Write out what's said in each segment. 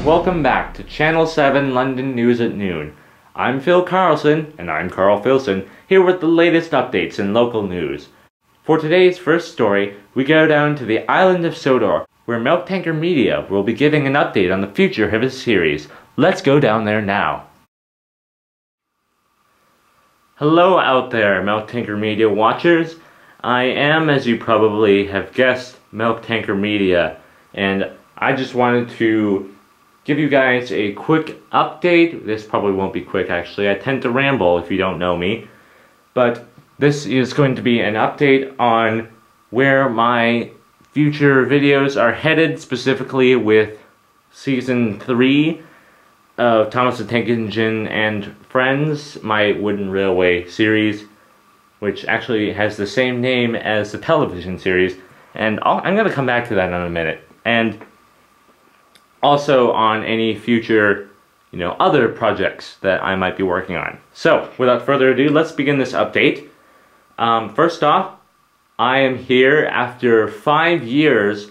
Welcome back to Channel 7 London News at Noon. I'm Phil Carlson, and I'm Carl Filson, here with the latest updates in local news. For today's first story, we go down to the island of Sodor, where Milk Media will be giving an update on the future of his series. Let's go down there now. Hello out there, Milk Media watchers. I am, as you probably have guessed, Milk Media, and I just wanted to give you guys a quick update. This probably won't be quick, actually. I tend to ramble if you don't know me. But this is going to be an update on where my future videos are headed, specifically with Season 3 of Thomas the Tank Engine and Friends, my Wooden Railway series, which actually has the same name as the television series, and I'm going to come back to that in a minute. And also on any future, other projects that I might be working on. So, without further ado, let's begin this update. First off, I am here after 5 years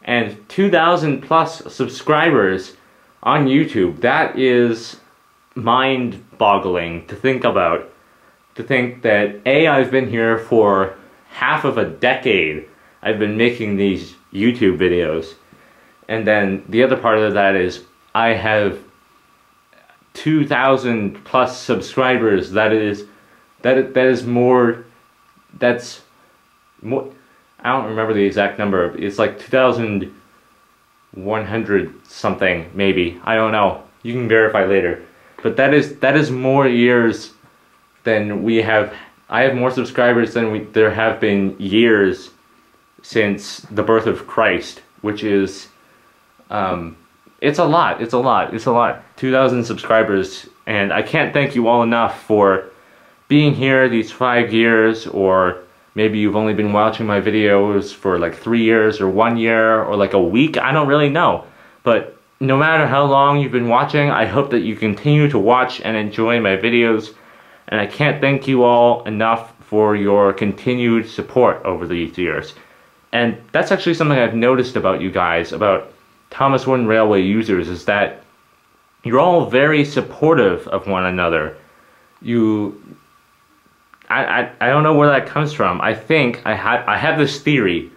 and 2,000 plus subscribers on YouTube. That is mind-boggling to think about. To think that I've been here for half of a decade. I've been making these YouTube videos. And then the other part of that is I have 2,000 plus subscribers. That's more, I don't remember the exact number. It's like 2,100 something, maybe. I don't know. You can verify later. But that is more years than we have. I have more subscribers than there have been years since the birth of Christ, which is, it's a lot. 2,000 subscribers, and I can't thank you all enough for being here these 5 years, or maybe you've only been watching my videos for like 3 years or 1 year or like a week. I don't really know. But no matter how long you've been watching, I hope that you continue to watch and enjoy my videos. And I can't thank you all enough for your continued support over these years. And that's actually something I've noticed about you guys, about Thomas Wooden Railway users, is that you're all very supportive of one another. I don't know where that comes from. I think I have this theory,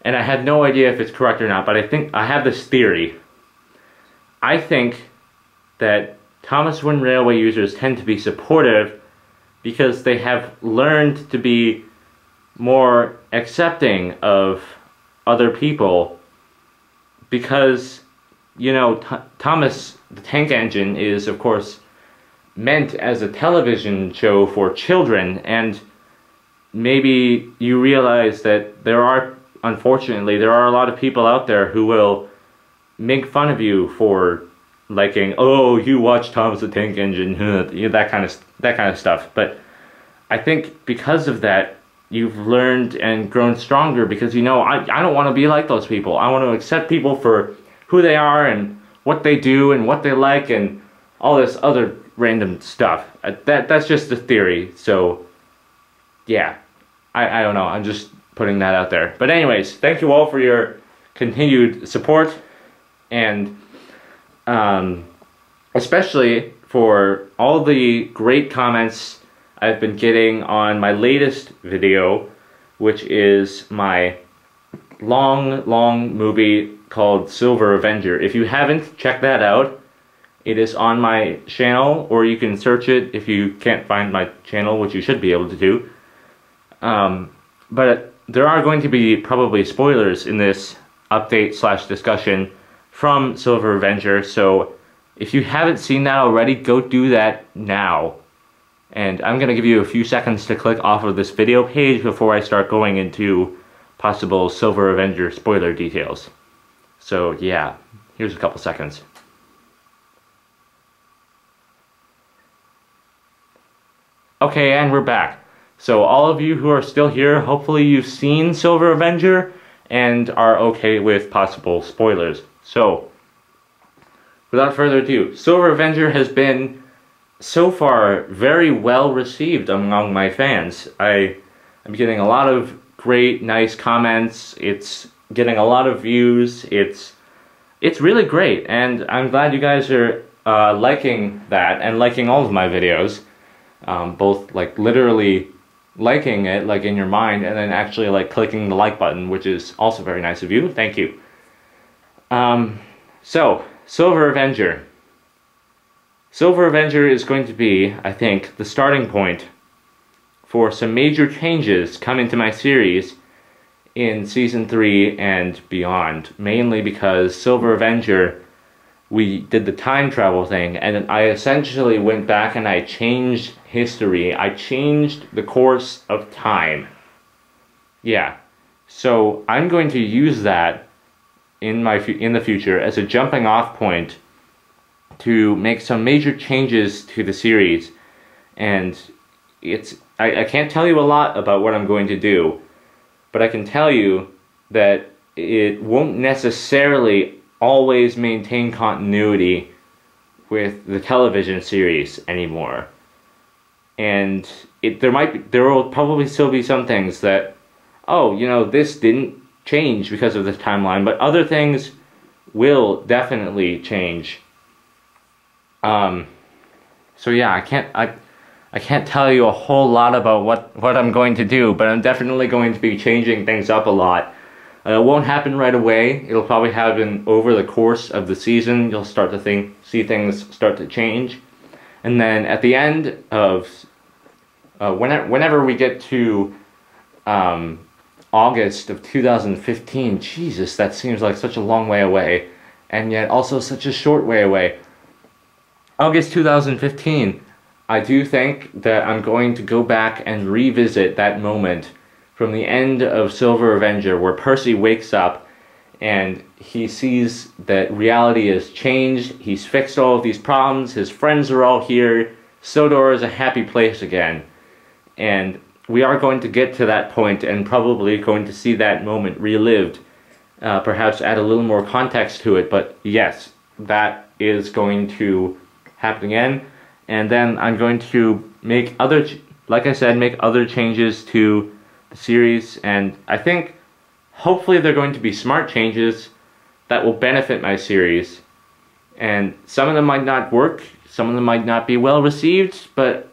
and I had no idea if it's correct or not, but I think I have this theory. I think that Thomas Wooden Railway users tend to be supportive because they have learned to be more accepting of other people, because, Thomas the Tank Engine is, of course, meant as a television show for children, and maybe you realize that unfortunately, there are a lot of people out there who will make fun of you for liking, oh, you watch Thomas the Tank Engine, that kind of stuff. But I think because of that, you've learned and grown stronger, because I don't want to be like those people. I want to accept people for who they are and what they do and what they like and all this other random stuff. That's just a theory. So yeah, I don't know. I'm just putting that out there. But anyways, thank you all for your continued support, and especially for all the great comments I've been getting on my latest video, which is my long movie called Silver Avenger. If you haven't, check that out. It is on my channel, or you can search it if you can't find my channel, which you should be able to do. But there are going to be probably spoilers in this update/discussion from Silver Avenger, so if you haven't seen that already, go do that now. And I'm going to give you a few seconds to click off of this video page before I start going into possible Silver Avenger spoiler details. So yeah, here's a couple seconds. Okay, and we're back. So all of you who are still here, hopefully you've seen Silver Avenger and are okay with possible spoilers. So, without further ado, Silver Avenger has been so far very well received among my fans. I'm getting a lot of great, nice comments. It's getting a lot of views. It's it's really great, and I'm glad you guys are liking that and liking all of my videos. Both like literally liking it, like in your mind, and then actually like clicking the like button, which is also very nice of you. Thank you. So, Silver Avenger. Silver Avenger is going to be, I think, the starting point for some major changes coming to my series in Season 3 and beyond. Mainly because Silver Avenger, we did the time travel thing, and I essentially went back and I changed history. I changed the course of time. Yeah. So I'm going to use that in the future as a jumping off point to make some major changes to the series. And I can't tell you a lot about what I'm going to do, but I can tell you that it won't necessarily always maintain continuity with the television series anymore. And there will probably still be some things that, oh, you know, this didn't change because of this timeline, but other things will definitely change. So yeah, I can't tell you a whole lot about what I'm going to do, but I'm definitely going to be changing things up a lot. It won't happen right away. It'll probably happen over the course of the season. You'll start to see things start to change. And then at the end of, whenever we get to August of 2015, Jesus, that seems like such a long way away, and yet also such a short way away. August 2015, I do think that I'm going to go back and revisit that moment from the end of Silver Avenger where Percy wakes up and he sees that reality has changed, he's fixed all of these problems, his friends are all here, Sodor is a happy place again. And we are going to get to that point and probably going to see that moment relived. Perhaps add a little more context to it, but yes, that is going to happen again. And then I'm going to make like I said, make other changes to the series, and I think hopefully they're going to be smart changes that will benefit my series. And some of them might not work, some of them might not be well received, but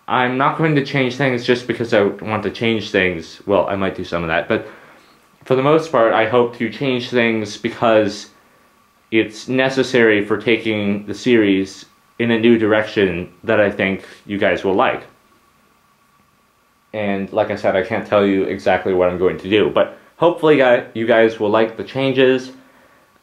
I'm not going to change things just because I want to change things. Well, I might do some of that, but for the most part, I hope to change things because it's necessary for taking the series in a new direction that I think you guys will like. And like I said, I can't tell you exactly what I'm going to do, but hopefully you guys will like the changes.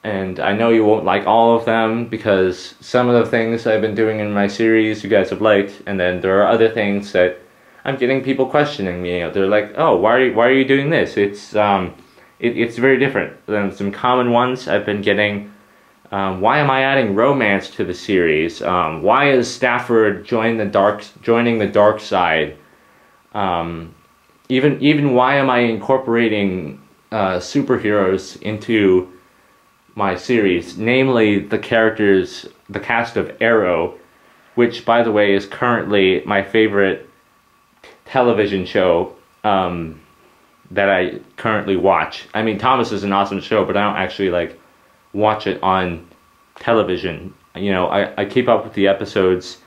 And I know you won't like all of them because some of the things I've been doing in my series you guys have liked, and then there are other things that I'm getting people questioning me. They're like, "Oh, why are you doing this?" It's very different than some common ones I've been getting. Why am I adding romance to the series? Why is Stafford joining the dark side? Even why am I incorporating superheroes into my series, namely the cast of Arrow, which by the way is currently my favorite television show that I currently watch. I mean, Thomas is an awesome show, but I don't actually like watch it on television. You know, I keep up with the episodes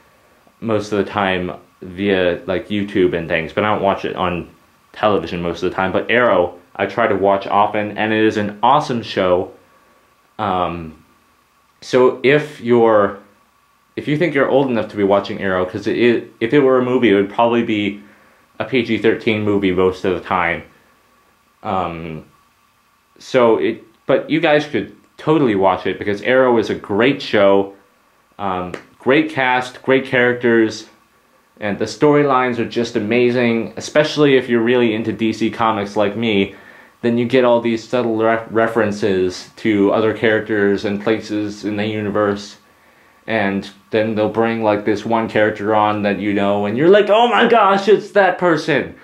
most of the time via like YouTube and things, but I don't watch it on television most of the time. But Arrow, I try to watch often, and it is an awesome show. So if you think you're old enough to be watching Arrow, because if it were a movie, it would probably be a PG-13 movie most of the time. But you guys could totally watch it because Arrow is a great show, great cast, great characters, and the storylines are just amazing. Especially if you're really into DC Comics like me, then you get all these subtle references to other characters and places in the universe, and then they'll bring like this one character on that you know, and you're like, oh my gosh, it's that person.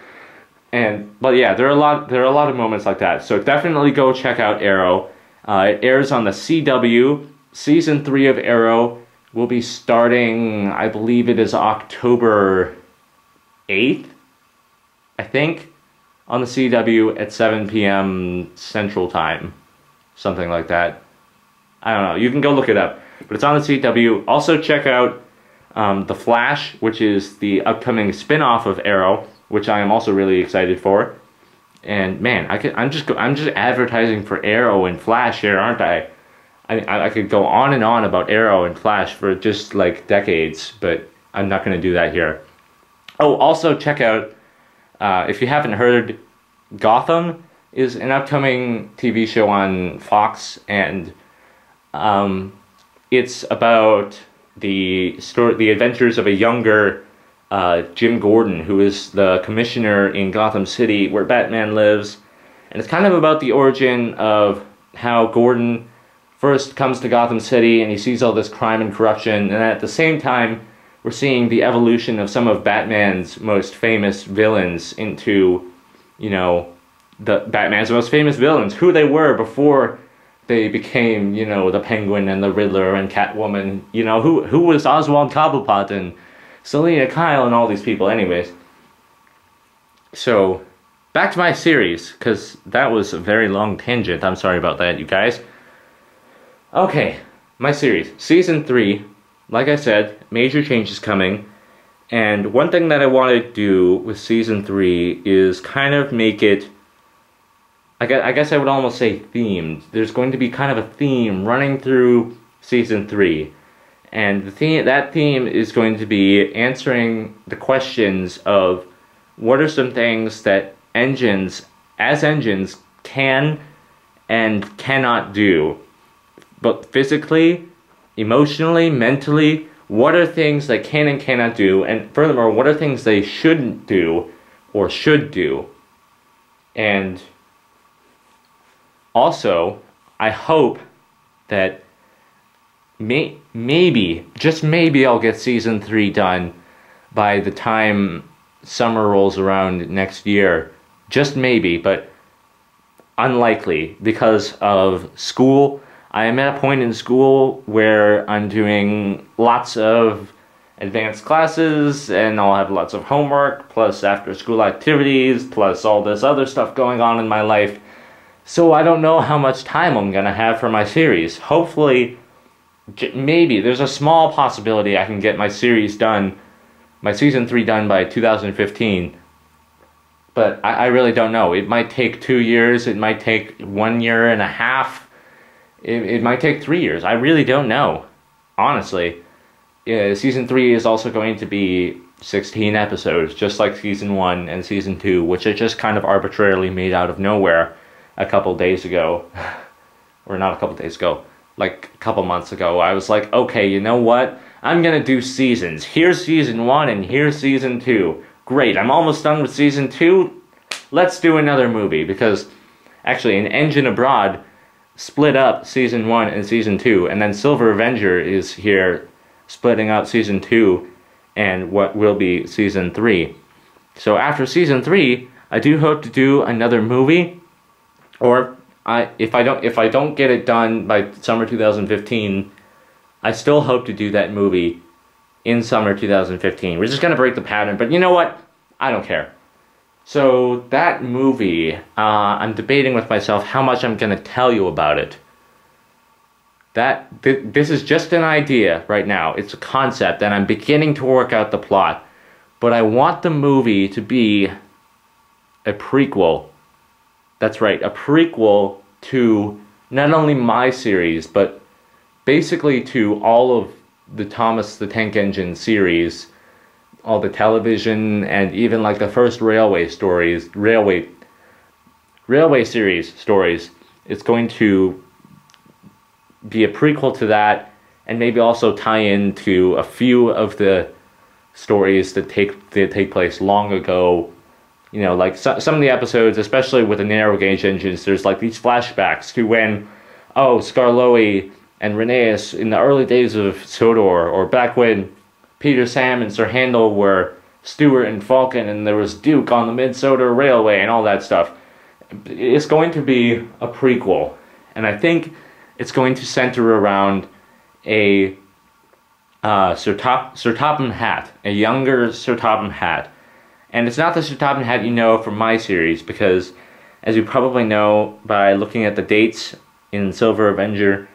But yeah, there are a lot of moments like that. So definitely go check out Arrow. It airs on the CW. Season 3 of Arrow will be starting, I believe it is October 8th, I think, on the CW at 7 p.m. Central Time. Something like that. I don't know. You can go look it up. But it's on the CW. Also check out The Flash, which is the upcoming spin-off of Arrow, which I am also really excited for. And man, I'm just advertising for Arrow and Flash here, aren't I? I could go on and on about Arrow and Flash for just like decades, but I'm not going to do that here. Oh, also check out, if you haven't heard, Gotham is an upcoming TV show on Fox, and it's about the adventures of a younger Jim Gordon, who is the commissioner in Gotham City where Batman lives. And it's kind of about the origin of how Gordon first comes to Gotham City and he sees all this crime and corruption, and at the same time we're seeing the evolution of some of Batman's most famous villains into, you know, Batman's most famous villains, who they were before they became, you know, the Penguin and the Riddler and Catwoman, you know, who was Oswald Cobblepot and Selina Kyle and all these people. Anyways, so back to my series, because that was a very long tangent. I'm sorry about that, you guys. Okay, my series, season 3, like I said, major changes coming, and one thing that I want to do with season 3 is kind of make it, I guess I would almost say themed. There's going to be kind of a theme running through season 3, and that theme is going to be answering the questions of what are some things that engines can and cannot do. But physically, emotionally, mentally, what are things they can and cannot do, and furthermore, what are things they shouldn't do or should do. And also, I hope that maybe, just maybe, I'll get season 3 done by the time summer rolls around next year. Just maybe, but unlikely because of school. I am at a point in school where I'm doing lots of advanced classes, and I'll have lots of homework, plus after school activities, plus all this other stuff going on in my life. So I don't know how much time I'm gonna have for my series. Hopefully, maybe, there's a small possibility I can get my series done, my season 3 done by 2015. But I really don't know. It might take 2 years, it might take 1.5 years. It might take 3 years. I really don't know, honestly. Season 3 is also going to be 16 episodes, just like Season 1 and Season 2, which I just kind of arbitrarily made out of nowhere a couple days ago. Or not a couple days ago, like a couple months ago. I was like, okay, you know what? I'm gonna do seasons. Here's Season 1 and here's Season 2. Great, I'm almost done with Season 2. Let's do another movie, because actually an Engine Abroad split up Season 1 and Season 2, and then Silver Avenger is here splitting up Season 2 and what will be Season 3. So after Season 3, I do hope to do another movie, or if I don't get it done by summer 2015, I still hope to do that movie in summer 2015. We're just gonna break the pattern, but you know what? I don't care. So that movie, I'm debating with myself how much I'm gonna tell you about it. This is just an idea right now. It's a concept, and I'm beginning to work out the plot. But I want the movie to be a prequel. That's right, a prequel to not only my series, but basically to all of the Thomas the Tank Engine series, all the television, and even like the first railway series stories. It's going to be a prequel to that, and maybe also tie into a few of the stories that take place long ago. You know, like some of the episodes, especially with the narrow gauge engines, there's like these flashbacks to when, oh, Skarloey and Rhaenyra in the early days of Sodor, or back when Peter, Sam, and Sir Handel were Stuart and Falcon, and there was Duke on the Mid-Sodor Railway and all that stuff. It's going to be a prequel, and I think it's going to center around a Sir Topham Hatt, a younger Sir Topham Hatt. And it's not the Sir Topham Hatt you know from my series, because as you probably know by looking at the dates in Silver Avenger,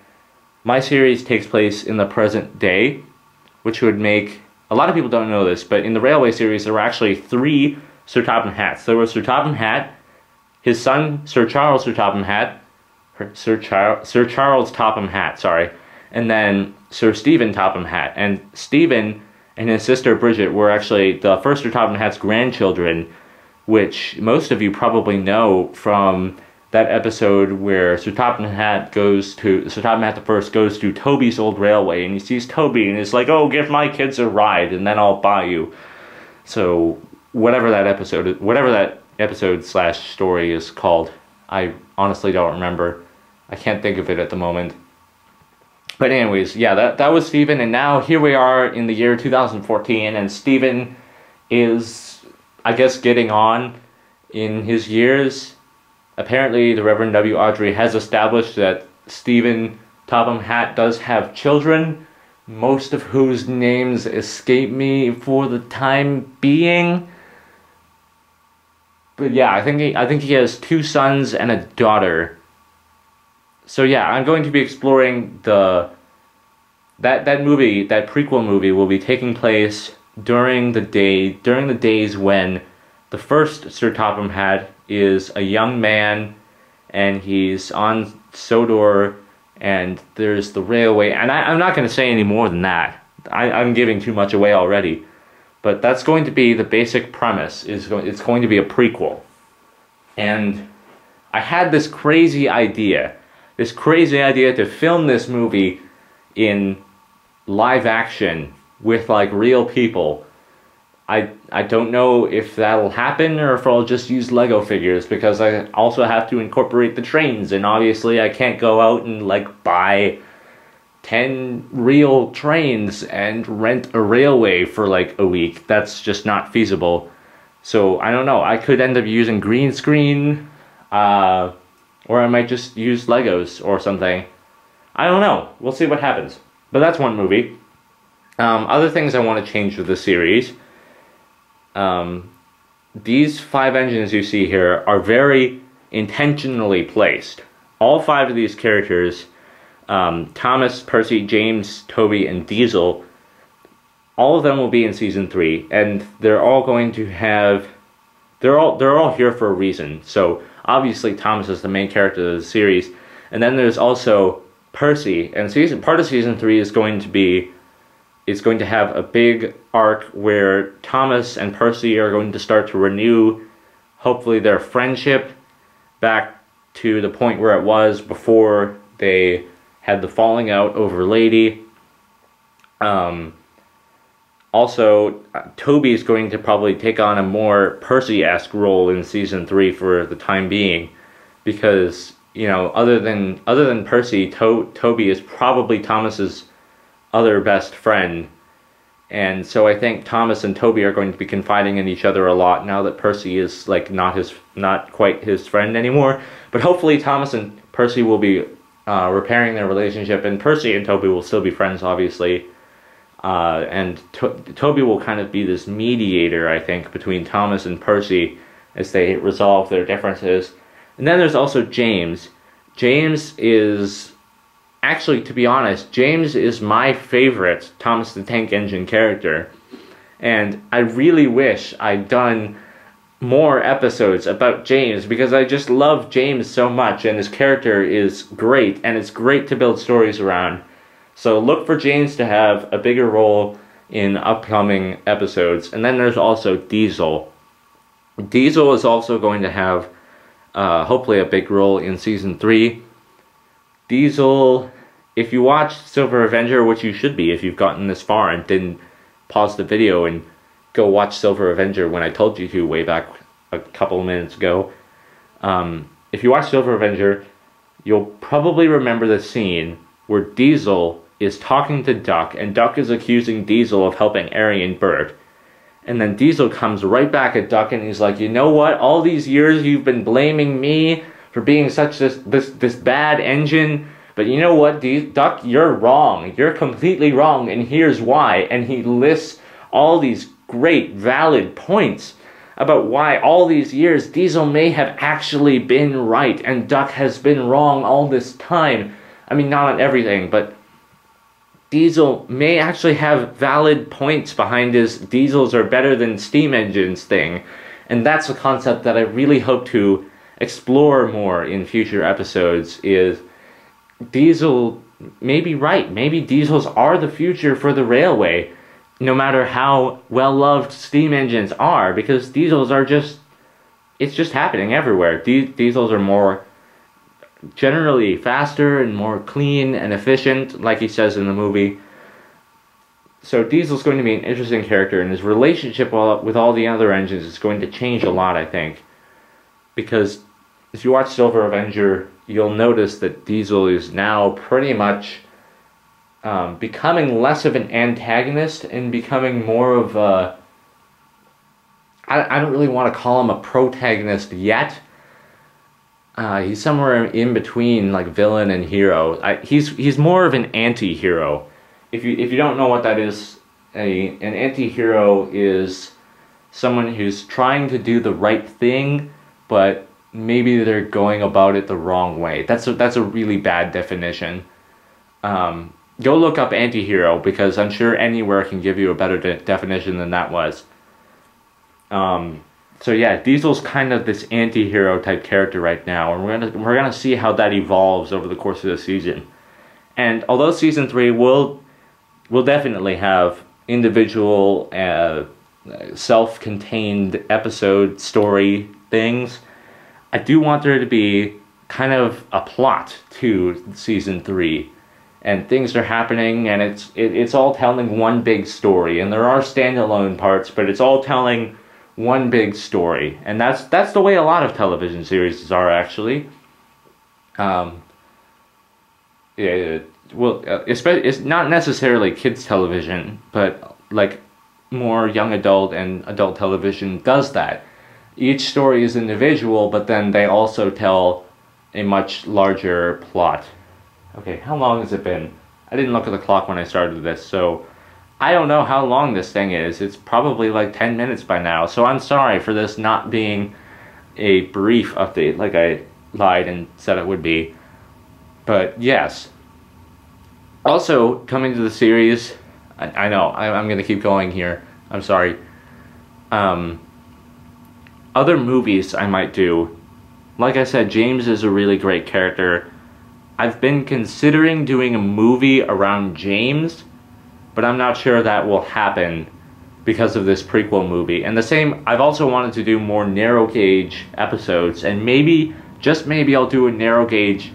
my series takes place in the present day, which would make, a lot of people don't know this, but in the Railway series there were actually 3 Sir Topham Hatts. There was Sir Topham Hatt, his son Sir Charles Sir Topham Hatt, Sir Charles Topham Hatt, sorry, and then Sir Stephen Topham Hatt. And Stephen and his sister Bridget were actually the first Sir Topham Hatt's grandchildren, which most of you probably know from that episode where Sir Topham Hatt the First goes to Toby's old railway, and he sees Toby and is like, "Oh, give my kids a ride, and then I'll buy you." So whatever that episode slash story is called, I honestly don't remember. I can't think of it at the moment. But anyways, yeah, that was Stephen, and now here we are in the year 2014, and Stephen is, I guess, getting on in his years. Apparently, the Reverend W. Audrey has established that Stephen Topham Hatt does have children, most of whose names escape me for the time being. But yeah, I think he has 2 sons and a daughter. So yeah, I'm going to be exploring that prequel movie will be taking place during the days when the first Sir Topham Hatt is a young man, and he's on Sodor, and there's the railway, and I'm not going to say any more than that. I'm giving too much away already. But that's going to be the basic premise. It's going to be a prequel. And I had this crazy idea to film this movie in live action with like real people. I don't know if that'll happen or if I'll just use Lego figures, because I also have to incorporate the trains, and obviously I can't go out and like buy 10 real trains and rent a railway for like a week. That's just not feasible. So I don't know, I could end up using green screen, or I might just use Legos or something. I don't know, we'll see what happens. But that's one movie. Other things I want to change with the series. These 5 engines you see here are very intentionally placed. All 5 of these characters, Thomas, Percy, James, Toby, and Diesel, all of them will be in season 3, and they're all going to have, they're all here for a reason. So obviously Thomas is the main character of the series, and then there's also Percy, and part of season 3 is going to have a big arc where Thomas and Percy are going to start to renew, hopefully, their friendship back to the point where it was before they had the falling out over Lady. Also, Toby is going to probably take on a more Percy-esque role in season 3 for the time being, because, you know, other than Percy, Toby is probably Thomas's other best friend, and so I think Thomas and Toby are going to be confiding in each other a lot now that Percy is like not quite his friend anymore. But hopefully Thomas and Percy will be repairing their relationship, and Percy and Toby will still be friends, obviously, and Toby will kind of be this mediator, I think, between Thomas and Percy as they resolve their differences. And then there's also James. James is, actually, to be honest, James is my favorite Thomas the Tank Engine character. And I really wish I'd done more episodes about James, because I just love James so much, and his character is great, and it's great to build stories around. So look for James to have a bigger role in upcoming episodes. And then there's also Diesel. Diesel is also going to have, hopefully, a big role in season 3. Diesel, if you watched Silver Avenger, which you should be if you've gotten this far and didn't pause the video and go watch Silver Avenger when I told you to way back a couple of minutes ago. If you watch Silver Avenger, you'll probably remember the scene where Diesel is talking to Duck, and Duck is accusing Diesel of helping Aryan Bert. And then Diesel comes right back at Duck, and he's like, you know what? All these years you've been blaming me for being such this bad engine, but you know what, Duck, you're wrong. You're completely wrong, and here's why. And he lists all these great, valid points about why all these years Diesel may have actually been right, and Duck has been wrong all this time. I mean, not on everything, but Diesel may actually have valid points behind his diesels are better than steam engines thing. And that's a concept that I really hope to explore more in future episodes, is Diesel may be right. Maybe diesels are the future for the railway, no matter how well-loved steam engines are, because diesels are just, it's just happening everywhere. Diesels are more generally faster and more clean and efficient, like he says in the movie. So Diesel's going to be an interesting character, and his relationship with all the other engines is going to change a lot, I think. Because if you watch Silver Avenger, you'll notice that Diesel is now pretty much becoming less of an antagonist and becoming more of a... I don't really want to call him a protagonist yet. He's somewhere in between, like, villain and hero. He's more of an anti-hero. If you don't know what that is, an anti-hero is someone who's trying to do the right thing, but maybe they're going about it the wrong way. That's a really bad definition. Go look up anti-hero, because I'm sure anywhere can give you a better definition than that was. So yeah, Diesel's kind of this anti-hero type character right now, and we're gonna see how that evolves over the course of the season. And although season 3 will definitely have individual, self-contained episode story things, I do want there to be kind of a plot to season 3, and things are happening, and it's all telling one big story, and there are standalone parts, but it's all telling one big story, and that's the way a lot of television series are, actually. Especially, it's not necessarily kids television, but like more young adult and adult television does that. Each story is individual, but then they also tell a much larger plot. Okay, how long has it been? I didn't look at the clock when I started this, so I don't know how long this thing is. It's probably like 10 minutes by now, so I'm sorry for this not being a brief update like I lied and said it would be. But yes. Also, coming to the series, I know, I'm going to keep going here. I'm sorry. Other movies I might do. Like I said, James is a really great character. I've been considering doing a movie around James, but I'm not sure that will happen because of this prequel movie. And the same, I've also wanted to do more narrow gauge episodes, and maybe, just maybe, I'll do a narrow gauge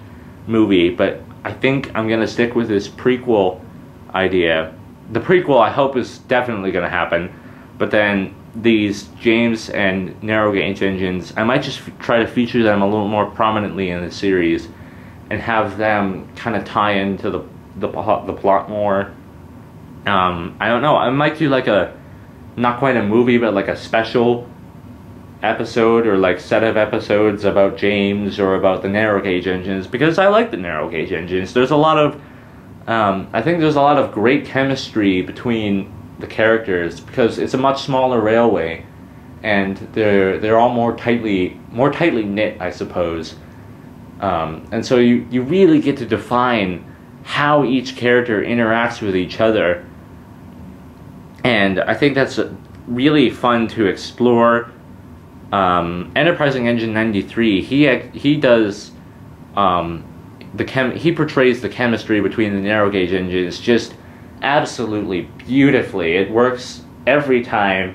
movie, but I think I'm going to stick with this prequel idea. The prequel, I hope, is definitely going to happen, but then these James and narrow gauge engines, I might just try to feature them a little more prominently in the series and have them kind of tie into the plot more. I don't know, I might do like a, not quite a movie, but like a special episode or like set of episodes about James or about the narrow gauge engines, because I like the narrow gauge engines. There's a lot of, I think there's a lot of great chemistry between the characters, because it's a much smaller railway, and they're all more tightly knit, I suppose. And so you really get to define how each character interacts with each other. And I think that's really fun to explore. Enterprising Engine 93, he does he portrays the chemistry between the narrow gauge engines just absolutely beautifully. It works every time.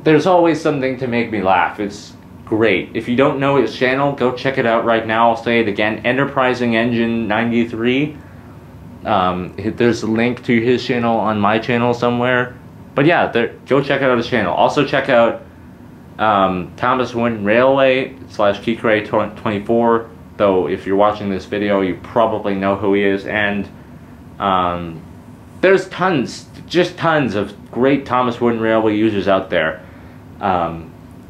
There's always something to make me laugh. It's great. If you don't know his channel, go check it out right now. I'll say it again, Enterprising Engine 93. There's a link to his channel on my channel somewhere. But yeah, go check out his channel. Also check out Thomas Wooden Railway / Kikray24. Though if you're watching this video, you probably know who he is. And there's just tons of great Thomas Wooden Railway users out there.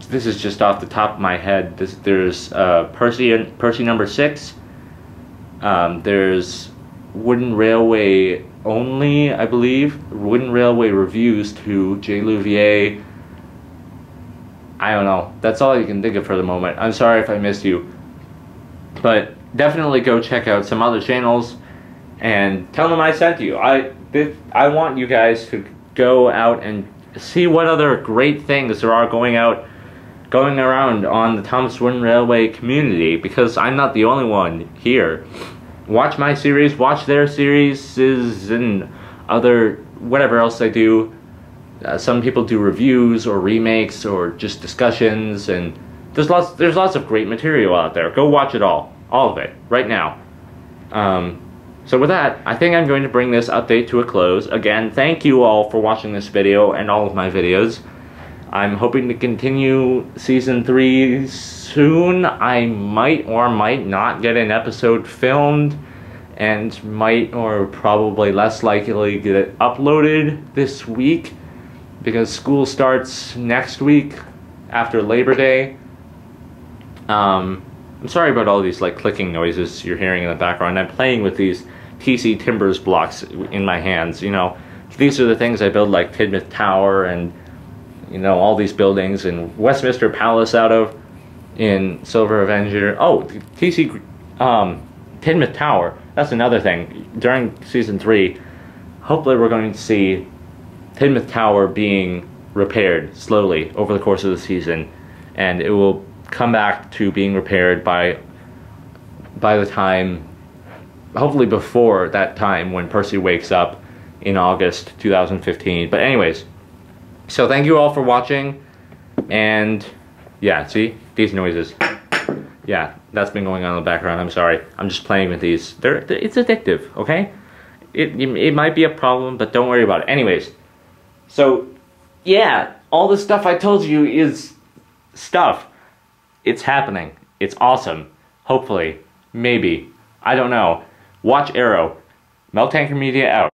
This is just off the top of my head. There's Percy number 6. There's Wooden Railway Only, I believe. Wooden Railway Reviews to J. Louvier. I don't know. That's all you can think of for the moment. I'm sorry if I missed you. But definitely go check out some other channels and tell them I sent you. I want you guys to go out and see what other great things there are going around on the Thomas Wooden Railway community, because I'm not the only one here. Watch my series, watch their series, and other whatever else they do. Some people do reviews or remakes or just discussions, and there's lots of great material out there. Go watch it all of it right now. So with that, I think I'm going to bring this update to a close. Again, thank you all for watching this video and all of my videos. I'm hoping to continue Season 3 soon. I might or might not get an episode filmed, and might or probably less likely get it uploaded this week, because school starts next week after Labor Day. I'm sorry about all these like clicking noises you're hearing in the background. I'm playing with these TC Timbers blocks in my hands. You know, these are the things I build, like Tidmouth Tower and, you know, all these buildings, and Westminster Palace out of in Silver Avenger. Oh, TC Tidmouth Tower. That's another thing. During Season 3, hopefully we're going to see Tidmouth Tower being repaired slowly over the course of the season, and it will come back to being repaired by the time, hopefully before that time when Percy wakes up in August 2015. But anyways, so thank you all for watching, and yeah, see, these noises. Yeah, that's been going on in the background. I'm sorry. I'm just playing with these. It's addictive, okay? It might be a problem, but don't worry about it. Anyways, so yeah, all the stuff I told you is stuff. It's happening. It's awesome. Hopefully. Maybe. I don't know. Watch Arrow. MilkTankerMedia out.